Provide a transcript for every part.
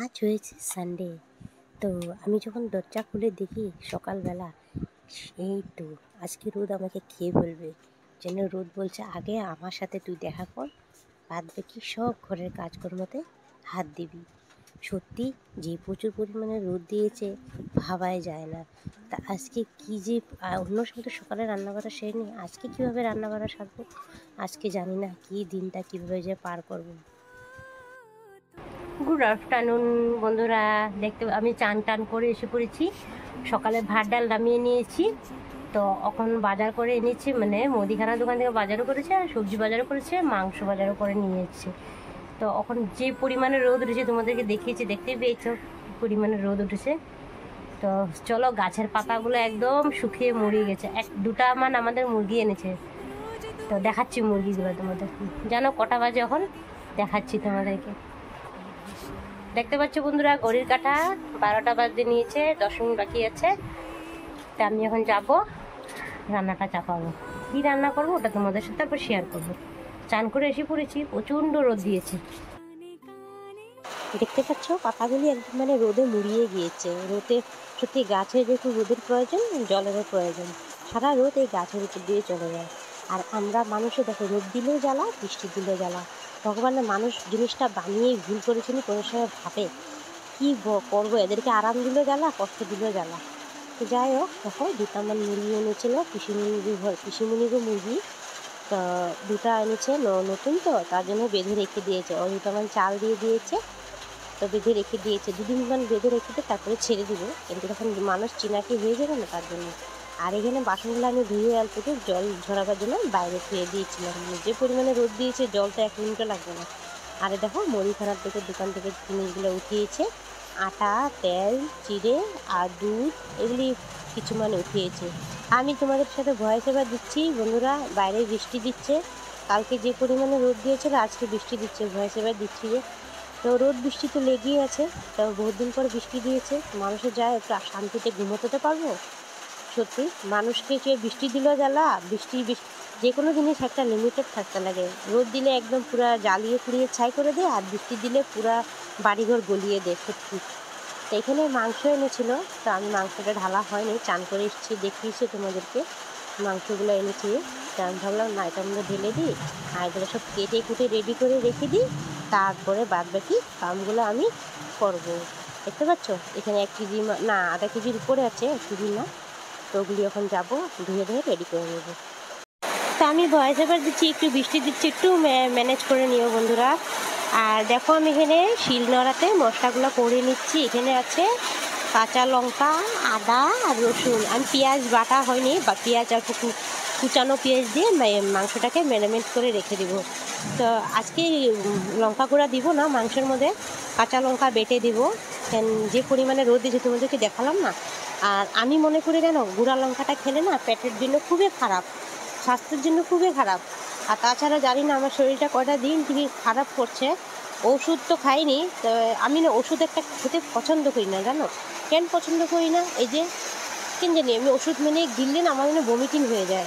আজ হয়েছে সানডে। তো আমি যখন দরজা খুলে দেখি সকালবেলা, এই তো আজকে রোদ আমাকে খেয়ে ফেলবে। যেন রোদ বলছে আগে আমার সাথে তুই দেখা কর, বাদ বাকি সব ঘরের কাজকর্মতে হাত দিবি। সত্যি যে প্রচুর পরিমাণে রোদ দিয়েছে, ভাবাই যায় না। তা আজকে কি যে অন্য সময় তো সকালে রান্না করা সেরেনি, আজকে কীভাবে রান্না করা সারবো আজকে জানি না, কি দিনটা কীভাবে যে পার করবো। গুড আফটারনুন বন্ধুরা, দেখতে আমি চান টান করে এসে পড়েছি। সকালে ভাত ডাল নামিয়ে নিয়েছি। তো এখন বাজার করে এনেছি, মানে মুদিখানা দোকান থেকে বাজারও করেছে, আর সবজি বাজারও করেছে, মাংস বাজারও করে নিয়ে এসেছে। তো এখন যে পরিমাণে রোদ উঠেছে তোমাদেরকে দেখিয়েছি, দেখতেই পেয়েছো পরিমাণে রোদ উঠেছে। তো চলো, গাছের পাতাগুলো একদম শুকিয়ে মরিয়ে গেছে। দুটা আমাদের মুরগি এনেছে, তো দেখাচ্ছি মুরগিগুলো তোমাদের। জানো কটা বাজে এখন? দেখাচ্ছি তোমাদেরকে। দেখতে পাচ্ছ বন্ধুরা, ঘড়ির কাঁটা 12টা বাজতে নিয়েছে, 10 মিনিট বাকি আছে। তা আমি এখন যাব রান্নাটা চাপাবো। কী রান্না করবো ওটা তোমাদের সাথে তারপর শেয়ার করবো। চান করে এসে পড়েছি, প্রচণ্ড রোদ দিয়েছে। দেখতে পাচ্ছ পাতাগুলি একদম রোদে মুড়িয়ে গিয়েছে। রোদে সত্যি গাছের যেহেতু রোদের প্রয়োজন, জলেরও প্রয়োজন। সারা রোদ এই গাছের উপর দিয়ে চলে যায়। আর আমরা মানুষে দেখো, রোদ দিলেও জ্বালা, বৃষ্টি দিলেও জ্বালা। ভগবানের মানুষ জিনিসটা বানিয়েই ভুল করেছিল, কোনো সময় ভাবে কী করবো, এদেরকে আরাম দিলেও জ্বালা, কষ্ট দিলেও জ্বালা। তো যাই হোক, দেখো দুটো আমার মুরগি এনেছিল, পিসিমণিরও মুরগি। তো দুটা এনেছে, নতুন তো তার জন্য বেঁধে রেখে দিয়েছে। ও দুটো আমার চাল দিয়ে দিয়েছে, তো বেঁধে রেখে দিয়েছে। 2 দিন বেঁধে রেখে দিয়ে তারপরে ছেড়ে দিব, কিন্তু তখন মানুষ চিনাকি হয়ে যাবে না, তার জন্য। আর এখানে বাসনগুলো আমি ধুয়ে অল্প জল ঝরাবার জন্য বাইরে ধুয়ে দিয়েছিলাম। যে পরিমাণে রোদ দিয়েছে, জলটা 1 মিনিটও লাগবে না। আরে দেখো মুদিখানার থেকে দোকান থেকে জিনিসগুলো উঠিয়েছে, আটা, তেল, চিড়ে আর দুধ, এগুলি কিছু উঠিয়েছে। আমি তোমাদের সাথে ভয়েস ওভার দিচ্ছি বন্ধুরা, বাইরে বৃষ্টি দিচ্ছে। কালকে যে পরিমাণে রোদ দিয়েছিল, আজকে বৃষ্টি দিচ্ছে, ভয়েস ওভার দিচ্ছি যে। তো রোদ বৃষ্টি তো লেগেই আছে। তো বহুত দিন পর বৃষ্টি দিয়েছে, মানুষের যায় একটু শান্তিতে ঘুমোতে পারবো। সত্যি মানুষকে যে বৃষ্টি দিলেও জ্বালা, বৃষ্টি যে কোনো জিনিস একটা লিমিটেড থাকতে লাগে। রোদ দিলে একদম পুরা জ্বালিয়ে পুড়িয়ে ছাই করে দেয়, আর বৃষ্টি দিলে পুরা বাড়িঘর গলিয়ে দেয় সত্যি। তো এখানে মাংস এনেছিল, তো আমি মাংসটা ঢালা হয়নি, চান করে এসেছি, দেখিয়েছি তোমাদেরকে মাংসগুলো এনেছি। তো আমি ভাবলাম না, এটা আমরা ঢেলে দিই, আর এগুলো সব কেটে কুটে রেডি করে রেখে দিই, তারপরে বাদ বাকি কামগুলো আমি করব। দেখতে পাচ্ছ এখানে 1 কেজি না, আধা কেজির উপরে আছে, 1 কেজি না। তো ওগুলি এখন যাবো ধুয়ে রেডি করে নেব। তা আমি ভয়েস ওভার দিচ্ছি, একটু বৃষ্টি দিচ্ছি, একটু ম্যানেজ করে নিও বন্ধুরা। আর দেখো আমি এখানে শিলনোড়াতে মশলাগুলো করে নিচ্ছি। এখানে আছে কাঁচা লঙ্কা, আদা আর রসুন। আমি পেঁয়াজ বাটা হয়নি, বা পেঁয়াজ আর কুচানো পেঁয়াজ দিয়ে মাংসটাকে ম্যারিনেট করে রেখে দিব। তো আজকে লঙ্কা গুঁড়া দিব না মাংসের মধ্যে, কাঁচা লঙ্কা বেটে দিব। যে পরিমাণে রোদ দিয়েছে তোমাদেরকে দেখালাম না। আর আমি মনে করি জানো, গুঁড়া লঙ্কাটা খেলে না পেটের জন্য খুবই খারাপ, স্বাস্থ্যের জন্য খুবই খারাপ। আর তাছাড়া জানি না আমার শরীরটা কয়টা দিন থেকে খারাপ করছে। ওষুধ তো খাইনি, তো আমি না ওষুধ একটা খেতে পছন্দ করি না, জানো কেন পছন্দ করি না? এই যে কেন জানি, আমি ওষুধ গিললে না আমার ভমিটিং হয়ে যায়।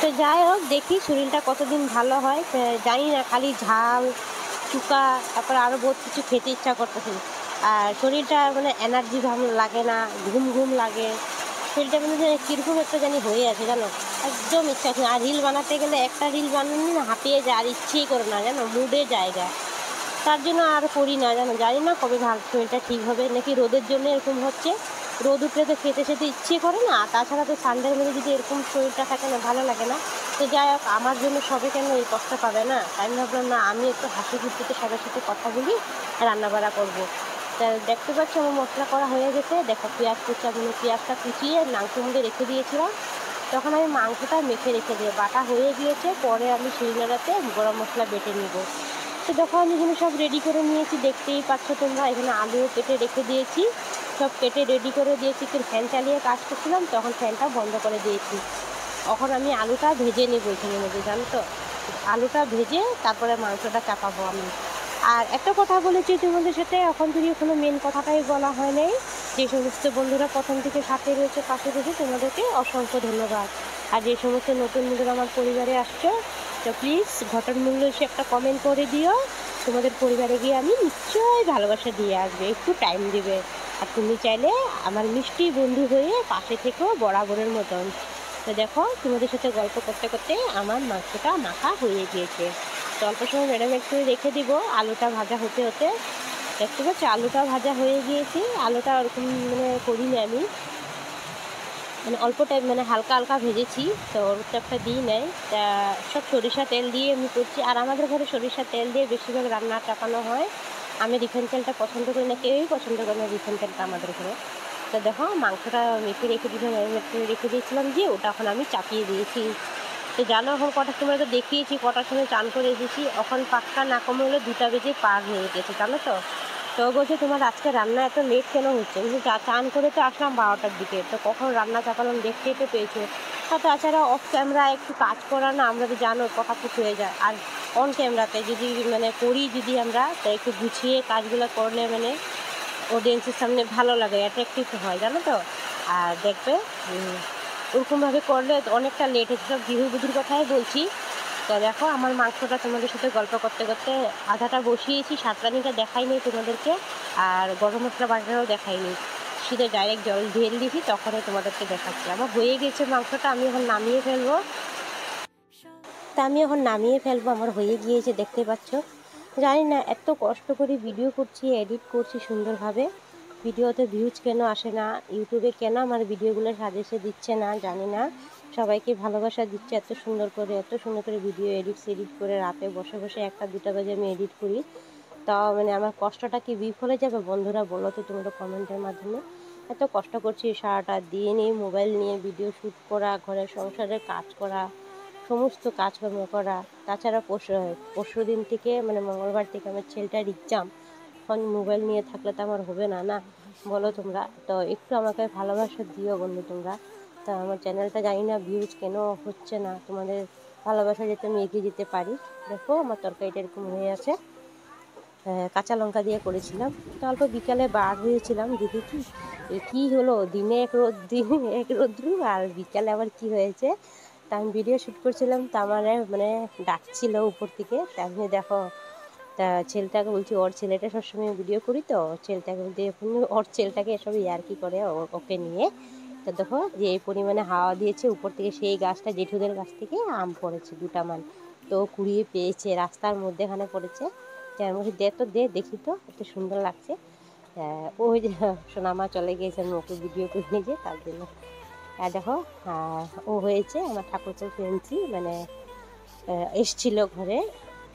তো যাই হোক, দেখি শরীরটা কতদিন ভালো হয়। জানি না, খালি ঝাল চুকা, তারপরে আরও বহুত কিছু খেতে ইচ্ছা করতেছে। আর শরীরটা এনার্জি লাগে না, ঘুম ঘুম লাগে। শরীরটা কীরকম একটা জানি হয়ে আছে জানো, একদম ইচ্ছা আছে। আর রিল বানাতে গেলে একটা রিল বানানো না হাঁপিয়ে যায়, আর ইচ্ছেই করে না জানো, মুডে জায়গা। তার জন্য আর করি না জানো। জানি না কবে শরীরটা ঠিক হবে, নাকি রোদের জন্য এরকম হচ্ছে। রোদ উঠলে তো খেতে ইচ্ছে করে না, তাছাড়া তো সানডের মধ্যে যদি এরকম শরীরটা থাকে না, ভালো লাগে না। তো যাই হোক, আমার জন্য সবে কেন এই কষ্ট পাবে না, তাই ভাবলাম না, আমি একটু হাসি খুশিতে সবার সাথে কথা বলি, রান্নাবাড়া করবো। তা দেখতে পাচ্ছ আমার মশলা করা হয়ে গেছে। দেখো পেঁয়াজ কুচি, আমি পেঁয়াজটা কুচিয়ে মাংসের মধ্যে রেখে দিয়েছিলাম। তখন আমি মাংসটা মেখে রেখে দিয়ে বাটা হয়ে গিয়েছে, পরে আমি শিলনোড়াতে গরম মশলা বেটে নিব। তো দেখো আমি এখানে সব রেডি করে নিয়েছি, দেখতেই পাচ্ছ তোমরা। এখানে আলুও কেটে রেখে দিয়েছি, সব কেটে রেডি করে দিয়েছি। একটু ফ্যান চালিয়ে কাজ করছিলাম, তখন ফ্যানটা বন্ধ করে দিয়েছি। এখন আমি আলুটা ভেজে নেবো এখানে মধ্যে, জানো তো। আলুটা ভেজে তারপরে মাংসটা চাপাবো আমি। আর একটা কথা বলেছি তোমাদের সাথে, এখন যদি কোনো মেন কথাটাই বলা হয় নাই। যে সমস্ত বন্ধুরা প্রথম থেকে সাথে রয়েছে, পাশে রয়েছে, তোমাদেরকে অসংখ্য ধন্যবাদ। আর যে সমস্ত নতুন বন্ধুরা আমার পরিবারে আসছে, তো প্লিজ ঘটন মূল্য এসে একটা কমেন্ট করে দিও। তোমাদের পরিবারে গিয়ে আমি নিশ্চয়ই ভালোবাসা দিয়ে আসবে, একটু টাইম দিবে। আর তুমি চাইলে আমার মিষ্টি বন্ধু হয়ে পাশে থেকেও বরাবরের মতন। তো দেখো তোমাদের সাথে গল্প করতে করতে আমার মাংসটা মাখা হয়ে গিয়েছে। তো অল্প সময় ম্যারিনেট করে রেখে দিব আলুটা ভাজা হতে হতে। দেখতে পাচ্ছি আলুটা ভাজা হয়ে গিয়েছে। আলুটা ওরকম মানে করিনি আমি, মানে অল্প টাইম মানে হালকা হালকা ভেজেছি, তো ওর একটা দিই নেয়। তা সব সরিষা তেল দিয়ে আমি করছি, আর আমাদের ঘরে সরিষা তেল দিয়ে বেশিরভাগ রান্না চাপানো হয়। আমি রিফাইন তেলটা পছন্দ করি না, কেউই পছন্দ করে না রিফাইন তেলটা আমাদের ঘরে। তো দেখো মাংসটা মেখে রেখে দিয়েছিলাম, ম্যারিনেট করে রেখে দিয়েছিলাম, যে ওটা এখন আমি চাপিয়ে দিয়েছি। তো জানো এখন কটার সময় তো দেখিয়েছি, কটার সময় চান করে এসেছি, এখন পাক্কা না কমে হলে 2টা বেজে পার হয়ে গেছে, জানো তো। তো বলছে তোমার আজকে রান্না এত লেট কেন হচ্ছে? আমি চান করে তো আসলাম 12টার দিকে, তো কখন রান্না চাপালাম দেখতেই তো পেয়েছো। আর তাছাড়া অফ ক্যামেরা একটু কাজ করা না, আমরা তো জানো পটাপট হয়ে যায়। আর অন ক্যামেরাতে যদি মানে করি যদি আমরা, তো একটু গুছিয়ে কাজগুলো করলে মানে অডিয়েন্সের সামনে ভালো লাগে, অ্যাট্রাকটিভ হয়, জানো তো। আর দেখবে ওরকমভাবে করলে অনেকটা লেট হচ্ছে, সব গৃহবধূর কথাই বলছি। তো দেখো আমার মাংসটা তোমাদের সাথে গল্প করতে করতে আধাটা বসিয়েছি, সাঁতরানিটা দেখাইনি তোমাদেরকে, আর গরম মশলা বাটাটাও দেখাইনি, সিধে ডাইরেক্ট জল ঢেলে দিয়েছি, তখনই তোমাদেরকে দেখাচ্ছি। আমার হয়ে গেছে মাংসটা, আমি এখন নামিয়ে ফেলবো। আমার হয়ে গিয়েছে, দেখতে পাচ্ছ। জানি না এত কষ্ট করে ভিডিও করছি, এডিট করছি সুন্দরভাবে, ভিডিওতে ভিউজ কেন আসে না, ইউটিউবে কেন আমার ভিডিওগুলো সাজেশন দিচ্ছে না জানি না। সবাইকে ভালোবাসা দিচ্ছে এত সুন্দর করে ভিডিও এডিট করে রাতে বসে বসে 1টা 2টা বাজে আমি এডিট করি। তাও মানে আমার কষ্টটা কি বিফলে যাবে বন্ধুরা, বলো তো তোমরা কমেন্টের মাধ্যমে। এত কষ্ট করছি সারাটা দিন এই মোবাইল নিয়ে ভিডিও শ্যুট করা, ঘরের সংসারের কাজ করা, সমস্ত কাজকর্ম করা। তাছাড়া পরশু দিন থেকে মানে মঙ্গলবার থেকে আমার ছেলেটার এক্সাম, এখন মোবাইল নিয়ে থাকলে তো আমার হবে না, না বলো তোমরা। তো একটু আমাকে ভালোবাসা দিও বন্ধু তোমরা। তা আমার চ্যানেলটা জানি না ভিউজ কেন হচ্ছে না, তোমাদের ভালোবাসা যাতে আমি এগিয়ে যেতে পারি। দেখো আমার তরকারিটা এরকম হয়ে আছে, কাঁচা লঙ্কা দিয়ে করেছিলাম। তো অল্প বিকালে বার হয়েছিলাম, দেখি কি হলো, দিনে এক রোদ্রু আর বিকালে আবার কি হয়েছে। তা আমি ভিডিও শ্যুট করছিলাম, তা আমার মানে ডাকছিল উপর থেকে। তা আমি দেখো, তা ছেলেটাকে বলছি, ওর ছেলেটা সবসময় ভিডিও করি, তো ছেলেটাকে বলতে ওর ছেলেটাকে এসব ইয়ার্কি করে ওকে নিয়ে। তো দেখো যে এই পরিমাণে হাওয়া দিয়েছে উপর থেকে, সেই গাছটা জেঠুদের গাছ থেকে আম পড়েছে 2টা মান, তো কুড়িয়ে পেয়েছে রাস্তার মধ্যেখানে পড়েছে। যার মধ্যে দে তো দে দেখি, তো এত সুন্দর লাগছে। ওই যে সোনামা চলে গিয়েছে, আমি ওকে ভিডিও করে নিয়েছে তার জন্য। দেখো ও হয়েছে আমার ঠাকুরকে কিনছি, মানে এসছিল ঘরে।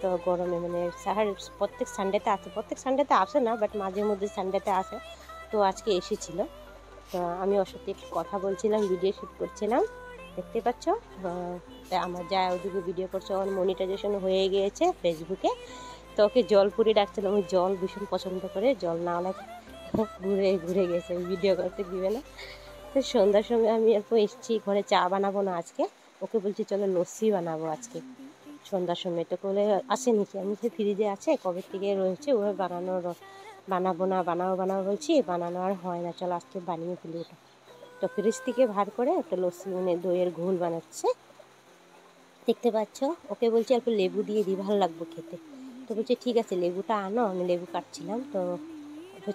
তো গরমে মানে প্রত্যেক সানডেতে আসে না, বাট মাঝে মধ্যে সানডেতে আসে। তো আজকে এসেছিলো, তো আমি ওর সাথে একটু কথা বলছিলাম, ভিডিও শ্যুট করছিলাম, দেখতে পাচ্ছ। আমার যা ওদিকে ভিডিও করছে, ওর মনিটাইজেশন হয়ে গিয়েছে ফেসবুকে। তো ওকে জল পুরি ডাকছিলাম, ওই জল ভীষণ পছন্দ করে, জল না হলে ঘুরে ঘুরে গেছে, ভিডিও করতে দিবে না। তো সন্ধ্যার সময় আমি অল্প এসেছি, ঘরে চা বানাবো না আজকে, ওকে বলছি চলো লস্যি বানাবো আজকে সন্ধ্যার সময়। তো বলে আসেনি কি, আমি সে ফ্রিজে আছে কবে থেকে রয়েছে, ওভাবে বানাবো বলছি, বানানো আর হয় না, চলো আজকে বানিয়ে ফেলি ওটা। তো ফ্রিজ থেকে ভার করে একটা লস্যি মানে দইয়ের ঘোল বানাচ্ছে, দেখতে পাচ্ছ। ওকে বলছি অল্প লেবু দিয়ে দিই, ভালো লাগবে খেতে। তো বলছে ঠিক আছে লেবুটা আনো, আমি লেবু কাটছিলাম। তো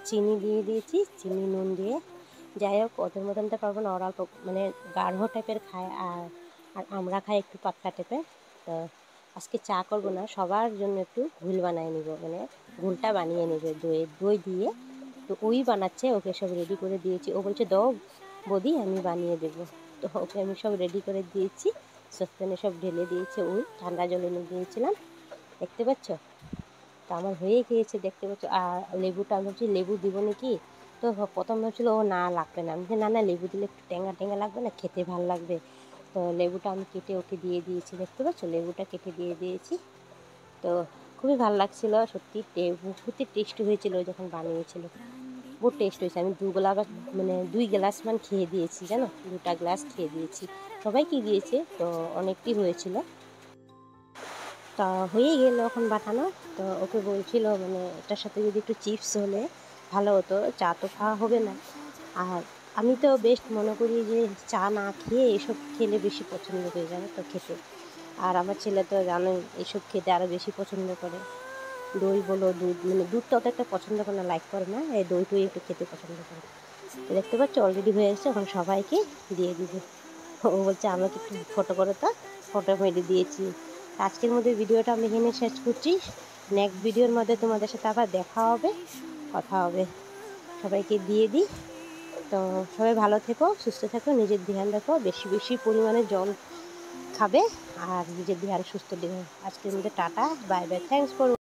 চিনি দিয়ে দিয়েছি, চিনি নুন দিয়ে। যাই হোক ওদের মতন তো পারবো না, ওরা অল্প মানে গাঢ় টাইপের খায়, আর আমরা খাই একটু পাতলা টাইপের। তো আজকে চা করবো না, সবার জন্য একটু ঘোল বানিয়ে নিব, মানে ঘোলটা বানিয়ে নেবে দই দিয়ে। তো ওই বানাচ্ছে, ওকে সব রেডি করে দিয়েছি। ও বলছে দাও বৌদি আমি বানিয়ে দেবো। তো ওকে আমি সব রেডি করে দিয়েছি, সসপ্যানে সব ঢেলে দিয়েছে, ওই ঠান্ডা জল এনে দিয়েছিলাম, দেখতে পাচ্ছ। তো আমার হয়ে গিয়েছে, দেখতে পাচ্ছ। আর লেবুটা আমি ভাবছি লেবু দিব নাকি, তো প্রথম ভাবছিল ও না লাগবে না, আমি না লেবু দিলে একটু টেঙ্গা টেঙ্গা লাগবে না, খেতে ভালো লাগবে। তো লেবুটা আমি কেটে ওকে দিয়ে দিয়েছি, দেখতে পাচ্ছ লেবুটা কেটে দিয়ে দিয়েছি। তো খুবই ভালো লাগছিলো সত্যি, বহুত টেস্টি হয়েছিল যখন বানিয়েছিল, বহুত টেস্ট হয়েছে। আমি 2 গ্লাস মান খেয়ে দিয়েছি, জানো 2টা গ্লাস খেয়ে দিয়েছি, সবাইকে দিয়েছে, তো অনেকটি হয়েছিল। তা হয়ে গেল এখন বানানো। তো ওকে বলছিল মানে এটার সাথে যদি একটু চিপস হলে ভালো হতো, চা তো খাওয়া হবে না। আর আমি তো বেস্ট মনে করি যে চা না খেয়ে এসব খেলে বেশি পছন্দ করি, জানো তো খেতে। আর আমার ছেলে তো জানোই এইসব খেতে আরও বেশি পছন্দ করে। দই বলো, দুধ, মানে দুধ তো অত একটা পছন্দ করে না, লাইক করে না, এই দই টই একটু খেতে পছন্দ করে। তো দেখতে পাচ্ছ অলরেডি হয়ে এসেছে, এখন সবাইকে দিয়ে দিবে। ও বলছে আমাকে একটু ফটো করো, তো ফটো মেরে দিয়েছি। আজকের মধ্যে ভিডিওটা আমি এখানে শেষ করছি। নেক্সট ভিডিওর মধ্যে তোমাদের সাথে আবার দেখা হবে, কথা হবে। সবাইকে দিয়ে দিই। তো সবাই ভালো থেকো, সুস্থ থেকো, নিজের ধ্যান রাখো, বেশি বেশি পরিমাণে জল খাবে আর নিজের ধ্যান সুস্থ দেবে। আজকের মধ্যে tata, bye bye, thanks for